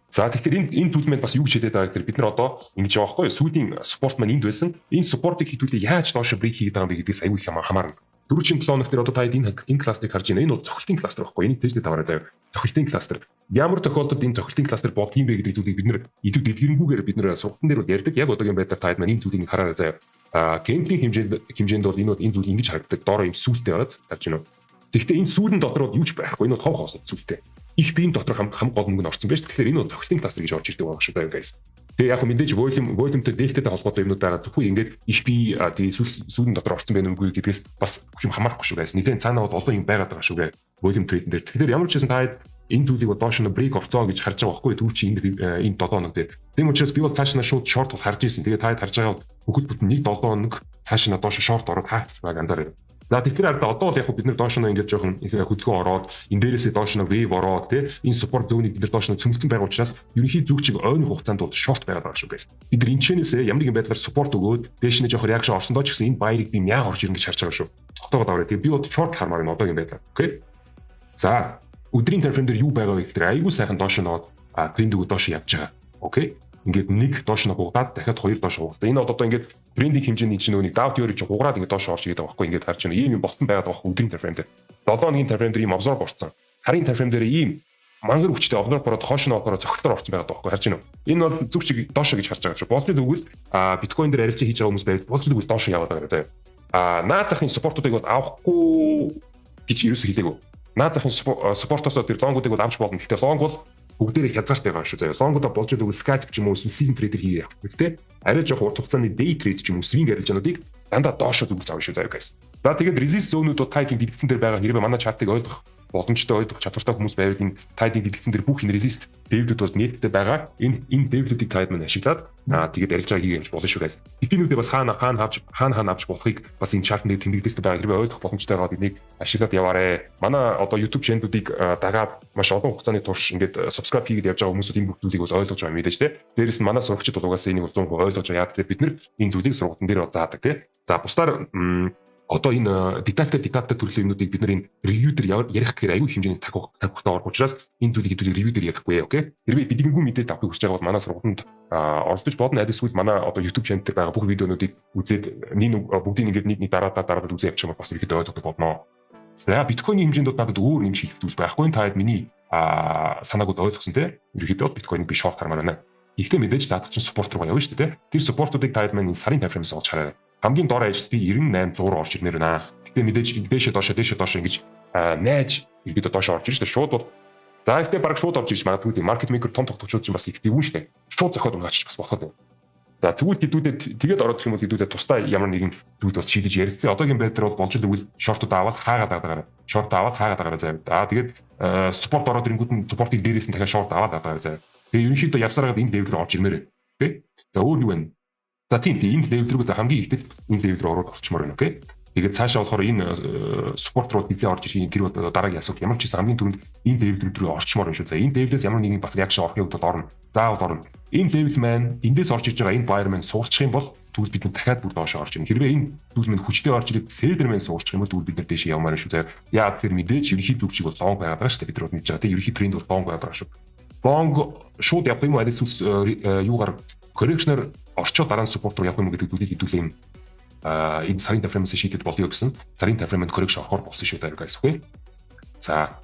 За тэгэхээр энэ төлмөд бас юу гэж хэлээд байгаа гэхээр бид нар одоо ингэж байгаа байхгүй сүүдийн спорт маань энд байсан. Энэ спортыг хийдүүлээ яаж доош брейк хийгээд байгаа юм бэ гэдгээс аюул их хамаарна. 4-7 хоног дээр одоо та энэ кластерыг харж байна. Энэ бол цохилтын кластер байхгүй. Энийг тэжлээ таваарай заяа. Цохилтын кластер. Ямар тохиолдолд энэ цохилтын кластер бод юм бэ гэдэг зүйлийг бид нар идэв дэлгэрэнгүйгээр бид нар сургалтын дээр бол ярьдаг. Яг одоогийн байдлаар та энэ зүйлийг хараарай заяа. Кемпинг хэмжээнд бол энэ зүйл ингэж харагддаг. Доороо юм сүулттэй байгаа харж байна уу? Тэгэхдээ энэ сүүдэн дотор юу ч байхгүй. Энэ бол хов хоосод сүулттэй. Их бием дотор хам гол мөнгө нь орсон байж. Тэгэхээр энэ бол цохилтын кластер гэж орж ирдэг байгаа шүү дээ guys. Тэгээ яг мэдээж волюмтэй дельтатай холбоотой юмнууд байгаа. Зөвхөн ингээд их би тэгээ сүүдэн дотор орсон байх үгүй гэдгээс бас бүх юм хамаарахгүй шүү guys. Нэгэн цаанаа бол олон юм байгаад байгаа шүү гэ. Волюм трейдэн дээр. Тэгэхээр ямар ч байсан та энэ зүйлийг доош нь брейк орцоо гэж харж байгаа байхгүй түр чи энэ 7 хоног дээр. Тийм учраас би бол цаашаа шууд шорт бол харж ирсэн. Тэгээ та харж байгаа бүгд бүтэн 1-7 хоног цаашаа доош шорт ороод хаац баг андараа. За тэгэхээр одоо бол яг бид нар доош нь ингэж жоохон хөдөлгөөн ороод энэ дээрээсээ доош нь wave ороод тий энэ support зөөнийг бид нар доош нь цөмөлтөн байгаа учраас ерөнхий зүгчиг ойрын хугацаанд бол short байгаад байгаа шүү guys. Бид нар энэчнээсээ ямар нэгэн байдлаар support өгөөд дээш нь жоохон reaction орсондоо ч гэсэн энэ buy-ыг би яа орж ирнэ гэж харж байгаа шүү. Тогтоогоод аваарай. Тэгээ би бол short хармаар энэ одоогийн байдлаар. Окей. За өдрийн таймфрейм дээр юу байгаа вэ гэхээр айгүй сайхан доош нь ноод тренд өгөө доош явж байгаа. Окей. Ингээд нэг доош нь хугадаад дахиад хоёр доош хугадаа. Энэ одоо ингээд трендинг хэмжээний чинь нэг дав теори чинь хугараад ингээд доош орж игээд байгаа байхгүй ингээд харж байна. Ийм юм болтон байгаад байгаа өдрийн таймфрейм дээр. 7 хоногийн таймфрейм дээр ийм обзорв орсон. Харийн таймфрейм дээр ийм мангар хүчтэй обзорв ороод хоош нь ороод цогтор орсон байгаад байгаа байхгүй харж байна. Энэ бол зүг чиг доош гэж харж байгаа шүү. Болжид өгвөл биткойн дээр арилжаа хийж байгаа хүмүүс байвал болжид өгвөл доош яваад байгаа заяа. Наад захын supportуудыг бол авахгүй гэж ерөөсө хэлээгүй. Наад захын supportосоо тэр лонгуудыг бол авч болно. Гэхдээ лонг бол бүгдээрээ хязгаартай байгаа шүү заяа. Лонгуудаа болж өгвөл scalp ч юм уу season trader хийе явах хэрэгтэй. Арай жоох урт хугацааны day trade ч юм уу swing арилжаануудыг дандаа доошоо зүгж авах шүү заяа guys. За тэгээд resist zone-ууд тайдын дэлгэцэн дээр байгаа хэрэг манай чартыг ойлгох боломжтой ойлгох чадвартай хүмүүс байвал энэ тайдын дэлгэцэн дээр бүх энэ resist дэвлүүд бол нийтдээ байгаа. Энэ дэвлүүдийг тайд маань ашиглаад тэгээд арилжаа хийх болно шүү guys. Эпинүүдээ бас хаана авч болохыг бас энэ чартны тэмдэглэлтэй байгаа хэрэг ойлгох боломжтой байгаа биднийг ашиглаад яваарэ. Манай одоо YouTube channel-уудыг дагаад маш олон хугацааны турш ингээд subscribe хийгээд явж байгаа хүмүүсүүд энэ бүх зүйлийг бас ойлгож байгаа мэдээж те. Дээрээс нь манай сурагчид бол угаасаа энийг 100% ойлгож байгаа. Яг бид нар энэ зүйлийг сургалтын дээр заадаг те. За бусдаар одоо энэ детальтай төрлийн юмнуудыг бид нар энэ ревю дээр ярих гэхээр аюул хэмжээний цаг хугацаа орох учраас энэ зүйлийг хэдүүлээ ревю дээр ярихгүй окей. Хэрвээ бидгэнгүй мэдээлэл авахыг хүсэж байгаа бол манай сургалтанд оролцож бодно. Адисгүй манай одоо YouTube channel дээр байгаа бүх видеонуудыг үзээд бүгдийг ингээд нэг дараад үзээ явчих юм бол бас ихэд ойлгох болно. За биткойны хэмжээнд надад өөр юм шиг зүйл байхгүй. Таад миний санааг ойлгосон те. Ерөнхийдөө биткойныг би шорт хармаар байна. Ихтэй мэдээж заадаг чинь support руу явна шүү дээ те. Тэр support-уудыг таад маань сарын таймфреймээс олж хараа. Хамгийн доор ажил би 98 100 орж ирнээр байна. Гэтэ мэдээж дээшээ доош ингэж найж бид доошоо орж ирж штэ шууд бол за ихтэй баг шууд орж ирж магадгүй тийм маркет мейкер том тогтолцууд чинь бас их зөвүүн штэ. Шууд зохиод унгаач бас болоход. За тэгвэл хэдүүдэд тэгээд ороод ирэх юм бол хэдүүдэд тусдаа ямар нэгэн зүйл бол шийдэж ярилцсан. Одоогийн байдлаар бол болж өгвөл шортууд аваад хаагаад байгаагаар. Шорт аваад хаагаад байгаагаар заяа. Тэгээд спорт ороод ирэнгүүт нь спортыг дээрээс нь дахиад шорт аваад байгаагаар заяа. Тэгээ ерөнхийдөө явсараад энэ левел рүү орж ирмээр. Окей. За өөр юу вэ? За тийм энэ левел рүү хамгийн ихдээ энэ левел рүү ороод орчмоор байна. Окей. Тэгээд цаашаа болохоор энэ спорт руу хизээ орж ирэх тэр дараагийн асуулт ямар ч гэсэн хамгийн түрүүнд энэ левел рүү орчмоор байна шүү. За энэ левелээс ямар нэгэн бас реакшн орохын үед орно. Заавал орно. Энэ левел маань эндээс орж иж байгаа энэ байр маань суурчих юм бол тэгвэл бид дахиад бүр доошоо орж ирнэ. Хэрвээ энэ зүйл маань хүчтэй орж ирээд селдер маань суурчих юм бол тэгвэл бид нар дэше явмаар шүү. За яа тэгэхээр мэдээж ерөнхий төвчиг бол лонг байгаад байгаа шүү. Бид нар мэдж байгаа тийм ерөнхий тренд бол лонг байгаад байгаа шүү. Лонг шууд явах юм уу эсвэл юугаар коррекшнер орчоо дараа нь support руу явах юм гэдэг зүйлийг хэдүүлээ юм энэ сарын таймфреймээс шийдэд болё гэсэн сарын таймфреймэнд коррекшн орохоор болсон шүү дээ guys. Окей. За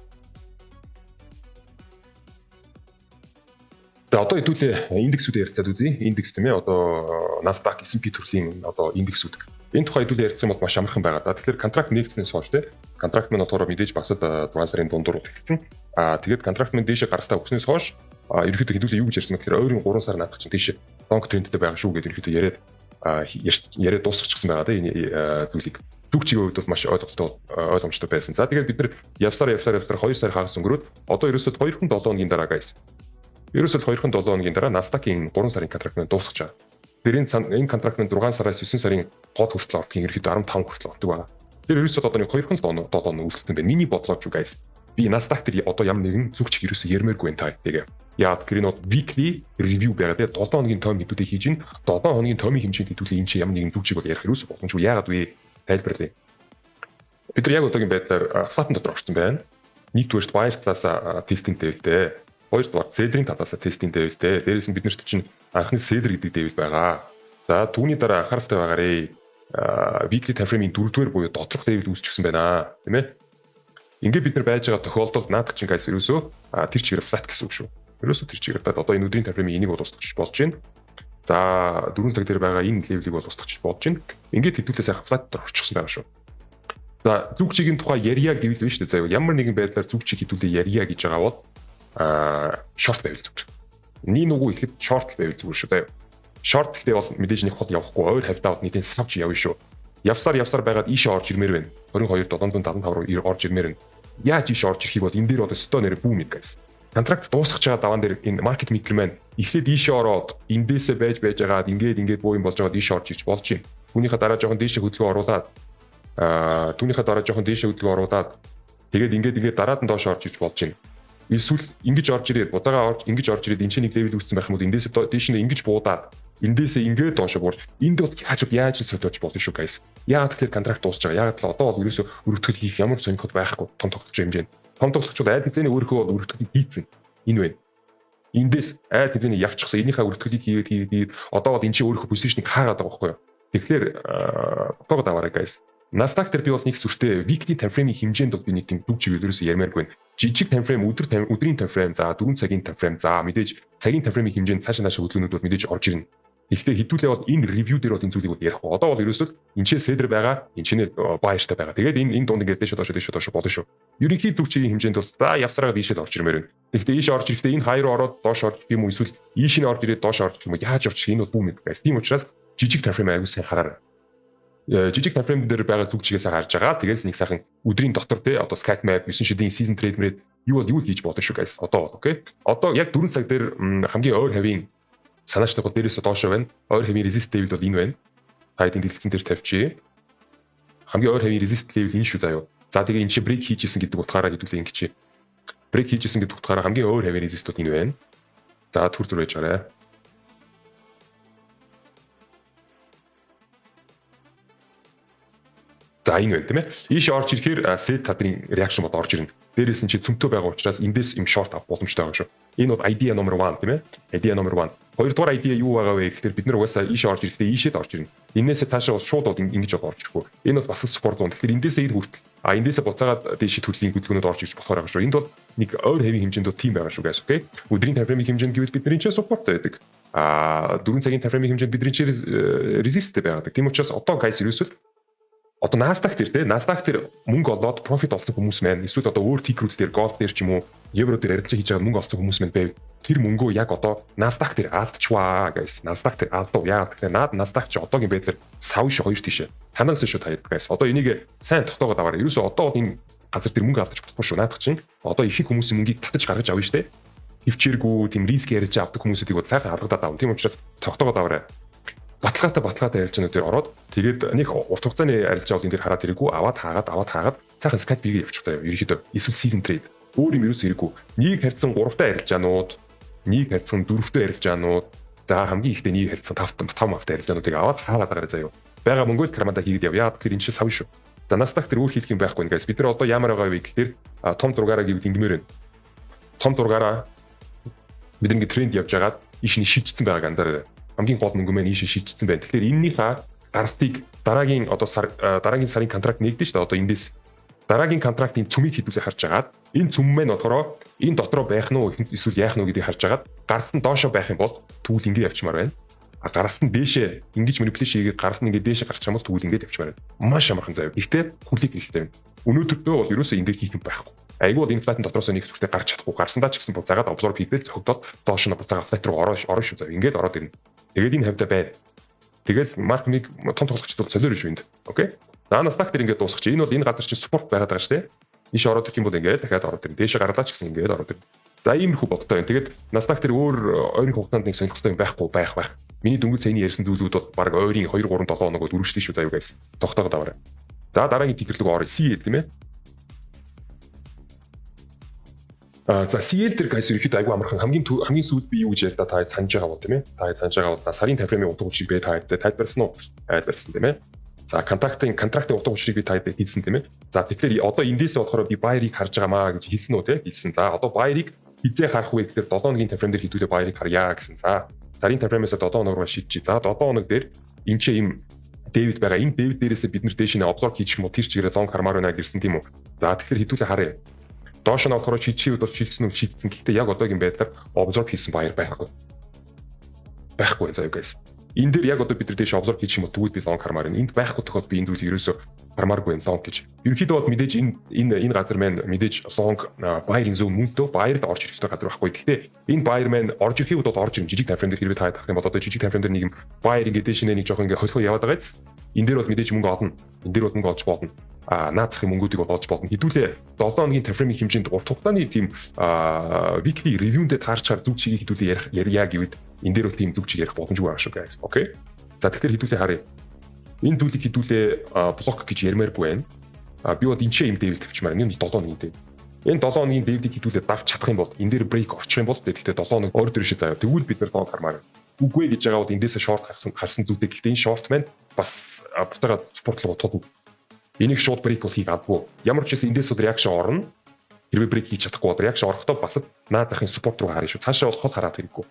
одоо хэдүүлээ индексүүд ярилцаад үзье. Индекс тийм ээ одоо Nasdaq, S&P төрлийн одоо индексүүд. Энэ тухай хэдүүлээ ярилцсан бол маш амархан байгаа. Тэгэхээр контракт нэгдснээс хойш тийм контракт маань одоороо мэдээж багсад 6 сарын дундуур эхэлсэн. Тэгээд контракт маань дээшээ гарахтаа өгснөөс хойш ерөнхийдөө хэдүүлээ юу гэж ярьсан гэхээр ойрын 3 сар наадах чинь тийш лонг трендтэй байгаа шүү гэдэг ерөнхийдөө яриад дуусчихсан байгаа тийм энэ зүйлийг түгчийн хувьд бол маш ойлгомжтой байсан. За тэгээд бид нар явсаар 2 сар хагас өнгөрөөд одоо ерөөсөө 2-7 хоногийн дараа guys. Ерөөсөө 2-7 хоногийн дараа Nasdaq-ийн 3 сарын контракт маань дуусах чаа. Тэр энэ контракт маань 6 сараас 9 сарын гол хүртэл орох ерөнхийдөө 15 хүртэл ордог байгаа. Тэр ерөөсөө одоо 2-7 хоног үйлчлсэн байна. Миний бодлооч юу guys. Би Nasdaq дээр одоо ямар нэгэн зүг чиг ерөөсөө ярмааргүй байна та тэгээ. Яагаад гэвэл энэ weekly review байгаа тэгээ 7 хоногийн том хэдүүдийг хийж ин 7 хоногийн томын хэмжээнд хэдүүлээ энэ чинь ямар нэгэн зүг чиг бол ярих ерөөсөө боломжгүй. Яагаад вэ? Тайлбарлая. Бид нар яг одоогийн байдлаар flat дотор орсон байна. Нэгдүгээрт buyer талаас тестинг дэвлээ. Хоёрдугаар seller-ийн талаас тестинг дэвлээ. Дээрээс нь бид нарт чинь анхны seller гэдэг дэвл байгаа. За түүний дараа анхааралтай байгаарэ. Weekly time frame-ийн 4-р буюу доторх дэвл үүсчихсэн байна. Тийм ээ. Ингээд бид нар байж байгаа тохиолдолд наадах чинь guys ерөөсөө тэр чигээр flat гэсэн үг шүү. Ерөөсөө тэр чигээр одоо энэ өдрийн time frame-ийн энийг бол устгах болж байна. За 4 цаг дээр байгаа энэ level-ийг бол устгах болж байна. Ингээд хэдүүлээ сайхан flat дотор орчихсон байгаа шүү. За зүг чигийн тухай ярья гэвэл биш үү заяа. Ямар нэгэн байдлаар зүг чиг хэдүүлээ ярья гэж байгаа бол short байвал зүгээр. Нэг нүгүү ихэд short байвал зүгээр шүү заяа. Short гэхдээ бол мэдээж нэг хол явахгүй ойр хавтаад нэгэн савч явна шүү. Явсаар байгаад ийшээ орж ирмээр байна. 22.775 руу орж ирмээр байна. Яаж ийшээ орж ирэхийг бол энэ дээр бол өстой нэр бүүмиг guys. Контракт дуусгах байгаа даваан дээр энэ маркет мейкер маань эхлээд ийшээ ороод эндээсээ байж байгаад ингээд буу юм болж байгаад ийшээ орж ирж болж байна. Түүнийхээ дараа жоохон дээшээ хөдөлгөөн оруулаад тэгээд ингээд дараад нь доош орж ирж болж байна. Эсвэл ингэж орж ирээд будаага ингэж орж ирээд энэ чинь нэг левел үүссэн байх юм бол эндээсээ дээш нь ингэж буудаад эндээсээ ингээд доош буурч энд бол яаж солиоч болно шүү guys. Яагаад тэгэхээр контракт дуусж байгаа. Яагаад л одоо бол ерөөсөө өргөтгөл хийх ямар сонирхол байхгүй том тогтож хэмжээ. Том тогтолчууд аль хэзээний өөрийнхөө өргөтгөлийг хийцэн. Энэ байна. Эндээс аль хэзээний явчихсан энийхээ өргөтгөлийг хийгээд одоо бол энэ чинь өөрийнхөө позишнийг хаагаад байгаа байхгүй юу. Тэгэхээр тогтоод аваарай guys. Nasdaq дээр би бол нэг сүртэй weekly time frame-ийн хэмжээнд бол би нэг тийм дүг чигээр ерөөсөө ярмааргүй байна. Жижиг time frame, өдрийн time frame, за 4 цагийн time frame, за мэдээж цагийн time frame-ийн хэмжээнд цаашаа хөдөлгөөнүүд бол мэдээж орж ирнэ. Гэхдээ хэдүүлээ бол энэ review дээр бол энэ зүйлийг бол ярих. Одоо бол ерөөсөө энэ чинь seller байгаа, энэ чинь buyerтай байгаа. Тэгээд энэ дунд ингээд дэше доош болно шүү. Ерөнхий дүг чигийн хэмжээнд бол за явсараа ийшээ орж ирмээр байна. Гэхдээ ийшээ орж ирэхдээ энэ хоёр ороод доош орж ирэх юм уу эсвэл ийш нь орж ирээд доош орж ирэх юм уу яаж орчих энэ бол бүүм юм guys. Тийм учраас жижиг time frame аягүй сайн хараарай. Жижиг time frame дээр байгаа зүг чигээсээ харж байгаа. Тэгээс нэг сайхан өдрийн дотор те одоо scat map 9 шидийн season trade мэрэг юу хийж болно шүү guys. Одоо окей. Одоо яг 4 цаг дээр хамгийн ойр хавийн санаачтай бол дээрээс доошоо байна. Ойр хавийн resist level бол энэ байна. Та эдийн дэлгэцэн дээр тавьчих. Хамгийн ойр хавийн resist level энэ шүү заяа. За тэгээ энэ чи break хийжсэн гэдэг утгаараа хэдүүлээ ингэж. Break хийжсэн гэдэг утгаараа хамгийн ойр хавийн resist бол энэ байна. За түр байж гараа. За энэ байна тийм ээ. Ийш орж ирэхээр set тадрын reaction бод орж ирнэ. Дээрээс нь чи цөмтөө байгаа учраас эндээс им short авах боломжтой байгаа шүү. Энэ бол idea number 1 тийм ээ. Idea number 1. Хоёрдугаар idea юу байгаа вэ гэхээр бид нар угаасаа ийш орж ирэхдээ ийшээд орж ирнэ. Энээсээ цаашаа шууд ингэж орж ирэхгүй. Энэ бол бас support зон. Тэгэхээр эндээсээ ир хүртэл эндээсээ буцаагаад дээш төллийн хөдөлгөөнөд орж ирж болохоор байгаа шүү. Энд бол нэг ойр хэвийн хэмжээнд бол team байгаа шүү guys. Окей. Өдрийн time frame-ийн хэмжээнд гэвэл бидний ч support байдаг. 4 цагийн time frame-ийн хэмжээнд бидний ч resist байдаг. Тийм учраас одоо guys ерөөсөө одоо Nasdaq дээр те Nasdaq дээр мөнгө олоод профит олсон хүмүүс маань эсвэл одоо өөр тикрүүд дээр голд дээр ч юм уу евро дээр арилжаа хийж байгаа мөнгө олсон хүмүүс маань байв. Тэр мөнгөө яг одоо Nasdaq дээр алдчихваа guys. Nasdaq дээр алдав. Яагаад гэвэл Nasdaq ч одоогийн байдлаар сав шүү хоёр тийшээ. Санаагаас шүү таяд guys. Одоо энийг сайн тогтоогоод аваарай. Ерөөсөө одоо энэ газар дээр мөнгө алдаж болохгүй шүү. Наадах чинь одоо ихэнх хүмүүсийн мөнгийг татаж гаргаж авна штэ. Хөвчээргүй тийм риск ярьж авдаг хүмүүсүүдийг бол сайхан харагдаад авна. Тийм учраас тогтоогоод аваарай. Баталгаатай арилжаанууд дээр ороод тэгээд нэг урт хугацааны арилжаа бол энэ дээр хараад ирээгүй аваад хаагаад сайхан скат бигээ явуучих таа ерөөхдөө эсвэл season trade өөр юм ерөөс ирээгүй нэг харьцан 3-тай арилжаанууд нэг харьцан 4-тэй арилжаанууд за хамгийн ихтэй нэг харьцан 5-5 арилжаануудыг аваад хаагаад гараа заяа бага мөнгөд кармада хийгээд яв тэр энэ чинь сав шүү за Nasdaq тэр өөр хийх юм байхгүй guys бид нар одоо ямар байгаа вэ гэхээр том дургаараа гэвэл ингэмээр байна том дургаараа бид ингэ тренд явж байгаад иш нь шилжчихсэн байгааг анзаараарай хамгийн гол мөнгө маань ийшээ шилжчихсэн байна. Тэгэхээр энэнийхээ гартыг дараагийн сарын контракт нэгдэж шүү дээ. Одоо эндээс дараагийн контрактын цөмийг хэдүүлээ харж агаад энэ цөм маань болохоор энэ дотроо байх нь уу эсвэл яах нь уу гэдгийг харж агаад гаралт нь доошоо байх юм бол түүл ингэ явчмаар байна. Гаралт нь дээшээ ингэж манипуляшн хийгээд гаралт нь ингэ дээшээ гарчих юм бол түүл ингэ явчмаар байна. Маш амархан заяа. Гэхдээ хүлээг ихтэй байна. Өнөөдөртөө бол ерөөсөө энэ дээр хийх юм байхгүй. Айгүй бол энэ флатн дотроос нэг зүгтээ гарч чадахгүй гарсандаа ч гэсэн буцаагаад абсорб хийдэл зогдоод доош нь буцаагаад флат руу ороо шүү заяа. Ингээд ороод ирнэ. Тэгээд энэ хавьда байна. Тэгэл маркетинг том тоглогчд бол солиор шүү энд. Окей. Nasdaq дээр ингээд дуусгач. Энэ бол энэ газар чинь support байгаад байгаа шүү дээ. Иш ороод ирэх юм бол ингээд дахиад ороод ирнэ. Дээшээ гарлаа ч гэсэн ингээд ороод ирнэ. За иймэрхүү бодтой байна. Тэгээд Nasdaq дээр өөр ойрын хугацаанд нэг сонирхолтой юм байхгүй байх. Миний дөнгөж саяны ярьсан зүйлүүд бол баг ойрын 2 3 7 хоног бол үргэлжлэн шүү заяа guys. Тогтоогоод аваарай. За дараагийн тикер рүү орё. C тийм ээ. За CL дээр guys ерөөхдөө айгүй амархан хамгийн сүүлд би юу гэж ярьдаа та санаж байгаа уу тийм ээ. Та санаж байгаа. За сарын тайфрын утга учирыг би тайлбарсан уу? Тайлбарсан тийм ээ. За контрактын утга учирыг би хийсэн тийм ээ. За тэгэхээр одоо эндээс болохоор би buyer-ыг харж байгаамаа гэж хэлсэн үү тийм хэлсэн. За одоо buyer-ыг хизээ харах вэ гэхээр 7 хоногийн тайфрын дээр хэдүүлээ buyer-ыг харъя гэсэн. За сарын тайфрынаас 7 хоног руу шийдчихье. За 7 хоног дээр энэ ч юм Дэвид байгаа. Энэ Дэвид дээрээсээ бид нэр дээш нэ обзор хийчих юм уу? Тэр чигээр лонг хармаар байна гэсэн тийм үү? За тэгэхээр хэдүүлээ харъя. Доош нь болохоор шийдчихээ бол шийдсэн. Гэхдээ яг одоогийн байдлаар обзор хийсэн buyer байхгүй. Байхгүй заяа guys. Энэ дээр яг одоо бид нар дээш обзор хийчих юм бол тэгвэл би лонг хармаар байна. Энд байхгүй тохиолдолд би энд үл ерөөсөө хармааргүй лонг гэж. Ерөнхийдөө бол мэдээж энэ газар маань мэдээж лонг buyer-ийн зөв мөнгөдөө buyer-д орж ирэх газар байхгүй. Гэхдээ энэ buyer маань орж ирэхийг бол орж ирнэ. Жижиг тайфрын дээр хэрвээ та харах юм бол одоо жижиг тайфрын дээр нэг юм buyer ингээд дээш нэг жоох ингээд холхоо яваад байгаа биз. Энэ дээр бол мэдээж мөнгө олно. Энэ дээр бол мөнгө олж болно. Наад захын мөнгүүдийг олж болно. Хэдүүлээ 7 хоногийн тайфрын хэмжээнд урт хугацааны тийм weekly review-д таарчаар зүг чигийг хэдүүлээ ярья гэвэл энэ дээр бол тийм зүг чиг ярих боломжгүй байгаа шүү guys. Окей. За тэгэхээр хэдүүлээ харъя. Энэ зүйлийг хэдүүлээ блок гэж ярмааргүй байна. Би бод энэ ч юм дэвэл тавьчмаар энэ 7 хоногийн дэв. Энэ 7 хоногийн дэвдийг хэдүүлээ давч чадах юм бол энэ дээр брейк орчих юм бол тэгэхдээ 7 хоног өөр дөөршөө заяа. Тэгвэл бид нар лонг хармаар. Үгүй гэж байгаа бол эндээсээ шорт харсан зүйлтэй. Гэхдээ энэ шорт маань бас бутагаа спортлог утгагүй. Энийг шууд брейк бол хийх адгүй. Ямар ч гэсэн эндээс реакшн орно. Хэрвээ брейк хийж чадахгүй бол реакшн орохдоо бас наад захын спорт руу харна шүү. Цаашаа бол хол хараад хэрэггүй.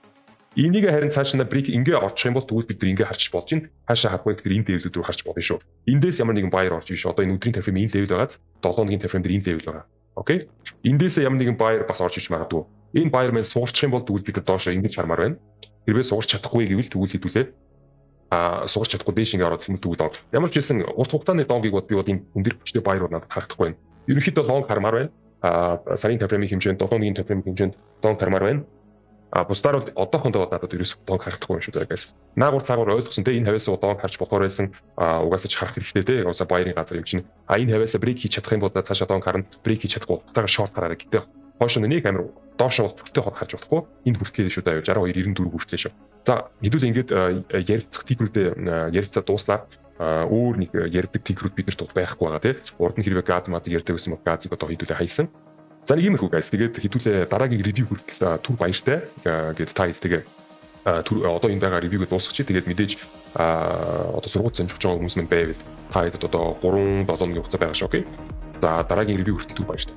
Энийг харин цаашаа брейк ингээ орчих юм бол тэгвэл бид нар ингээ харчих болж байна. Хаашаа харахгүй гэхээр энэ левел рүү харж болно шүү. Эндээс ямар нэгэн buyer орж иш. Одоо энэ өдрийн тайфрын энэ левел байгааз 7 хоногийн тайфрын дээр энэ левел байгаа. Окей. Эндээс ямар нэгэн buyer бас орж иш магадгүй. Энэ buyer маань суулчих юм бол тэгвэл бид нар доошоо ингэж хармаар байна. Хэрвээ суулж чадахгүй гэвэл тэгвэл хэдүүлээ суулж чадахгүй дээш ингээ ороод тэгвэл орж. Ямар ч хэлсэн урт хугацааны лонгийг бод би бод энэ өндөр хүчтэй buyer надад харагдахгүй байна. Ерөнхийдөө лонг хармаар байна. Сарын тайфрын хэмжээнд 7 хоногийн тайфрын хэмжээнд лонг хармаар байна. Бусдаар бол одоохондоо надад ерөөс лонг харагдахгүй юм шүү дээ guys. Наагур цаагур ойлгосон те энэ хавьяасаа лонг харж болохоор байсан угаасаа ч харах хэрэгтэй те. Угаасаа buyer-ийн газар юм чинь. Энэ хавьяасаа брейк хийж чадах юм бол цаашаа лонг харна. Брейк хийж чадахгүй. Тагаа шорт хараарай гэдэг. Хойш нь нэг амир доош бол бүртээ хот харж болохгүй. Энд хүртлээ шүү дээ 62 94 хүртлээ шүү. За хэдүүл ингээд ярилцах тикрүүдээ ярилцаа дууслаа. Өөр нэг ярддаг тикрүүд бид нарт байхгүй байгаа тий. Урд нь хэрвээ газ маз ярддаг гэсэн бол газыг одоо хэдүүлээ хайсан. За нэг юм хүү guys. Тэгээд хэдүүлээ дараагийн ревю хүртэл түр баяртай гэдэг та хэлтэйгээ түр одоо энэ байгаа ревюг дуусгачих. Тэгээд мэдээж одоо сургууль сонирхож байгаа хүмүүс мань байвал та хэд одоо 3-7 хоногийн хугацаа байгаа шүү. Окей. За дараагийн ревю хүртэл түр баяртай.